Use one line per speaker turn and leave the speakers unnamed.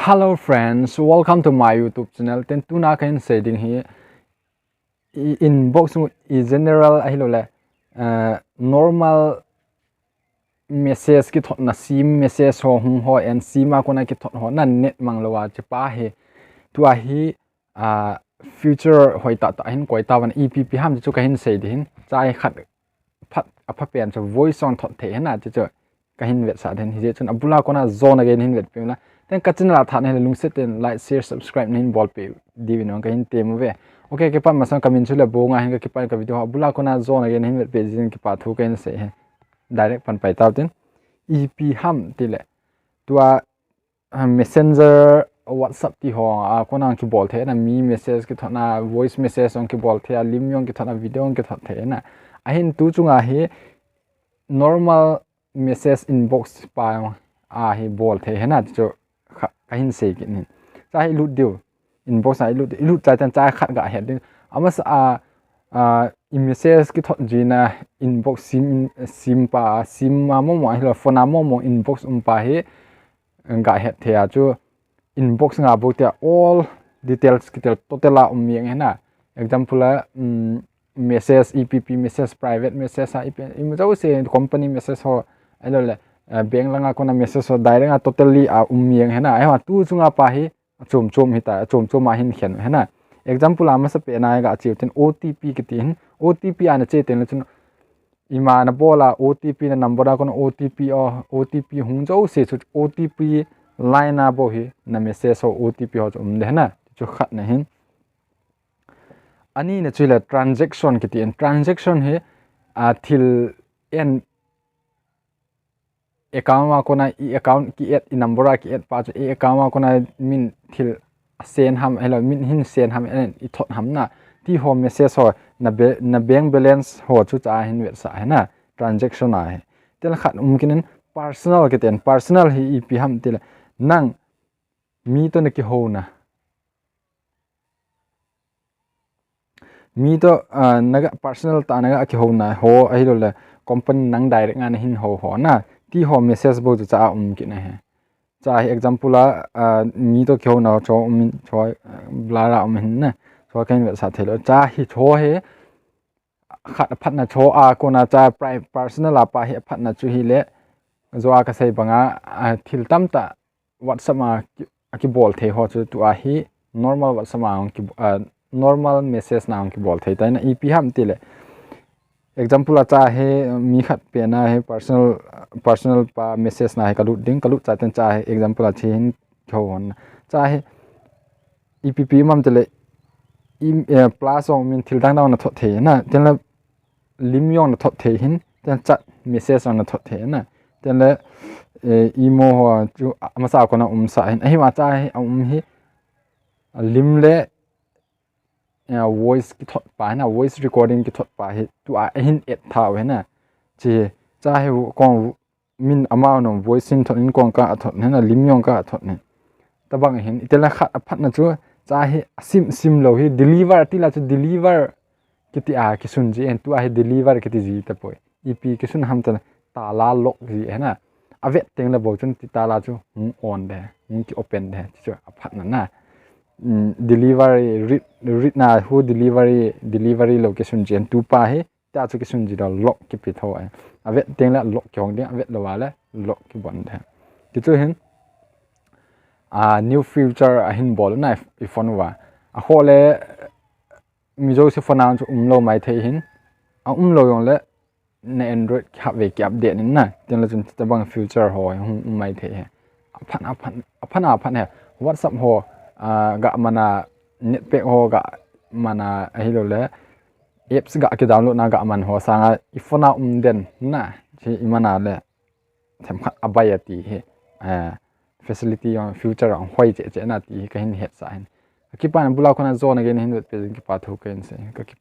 Hello friends, welcome to my YouTube channel. Ten tuna kain setting here. Inbox in general ahilole normal message ki thot na sim message ho hung ho and sima kona ki thot ho na net manglawa che pa he tu a hi future hoi ta hin koi ta wan epp ham chu kain setting chai khat phat apha pen cho voice on thot the na chu kain vet sa den hi chun abula kona zone again hin vet pemla ten kachin la than he lung set ten like share subscribe nin bol pe divino kain tem ve okay ke pa masang kamin chule bonga hin ke pa ka video abula kona zone again hin vet pe jin ke pa thu kain se he direct pan pai tau ten ep ham tile tua messenger whatsapp ti ho kona ki bol the na mi message ki thona voice message on ki bol the lim yong ki thona video on ki thot the na ahin tu chunga he normal message inbox pa hi bol the he na cho kahin se ki ni sai lut dio inbox ai lut chai tan chai khat ga he din amas message ki thot jina inbox sim pa sim ma mo mo hi phone mo inbox pa he ga he the chu inbox nga bo te all details ki tel totala mieng he na example message epp message private message im jau se company message ho alole bank langa kona message ho direct a totally mieng he na ai tu chunga pa hi chom hi ta chom ma hin khen he na example ama sa pe na ga chiu ten otp ki tin otp ana che ten chun ima na bola otp na number da kon otp hung jau se chu otp line na bo hi na message ho otp ho de na chu khat na hin ani na chila transaction ki tin transaction he thil en account ma kona account ki et number ki et pa chu account ma kona min thil sen ham hello min hin sen ham en I thot ham na ti ho message ho na bank balance ho chu cha hin vet sa na transaction a he tel khat kin personal ki ten personal hi ep ham til nang mi to na ki ho na mi to naga personal ta naga ki ho na ho ai lo le company nang direct nga hin ho na ti ho message bo cha ki na he cha example mi to ki ho na cho blara hin na cho kain ve sa thelo cha hi cho he khat phat na cho ko na cha personal pa he phat na chu hi le zo ka sei banga thil tam ta whatsapp ma ki bol the ho chu tu hi normal whatsapp ma ki normal message na ki bol the ta na ep ham tile example cha he mi khat pe na he personal pa message na he kalu cha ten cha he example chi hin thon cha he epp mam tile plus on min thil dang na thot the na ten la lim yong na thot the hin ten chat message on na thot the na ten la emo ho chu amasa ko na sa hin ai ma cha he hi lim le voice ki thot pa na voice recording ki thot pa he tu hin et tha we na chi cha he ko min amount no voice in thot in ko ka thot na lim yong ka thot ne tabang hin itela khat phat na chu cha he sim lo hi deliver ti la chu deliver ki ti ki sun ji en tu he deliver ki ti ji ta poi ep ki sun ham ta la lok ji he na ave teng la bo chun ti ta la chu on de ki open de chu phat na delivery read na who delivery location jen tu pa he ta chu ki sun ji da lock ki pi tho ave teng la lock kyong de ave lo wala lock ki bon de ki chu hin new future hin bol na phone wa hole mi jo se phone an lo mai the hin lo yong le na android kha ve ki update ni na ten la chun ta bang future ho mai the he aphan he whatsapp ho ga mana net pe ho ga mana hi lo le apps ga ki download na ga man ho sanga ifona den na chi imana le them khat abayati he facility on future on hoi che na ti ka hin het sa hin ki pan bula khona zone again hin pe ki pa thu ken se ka ki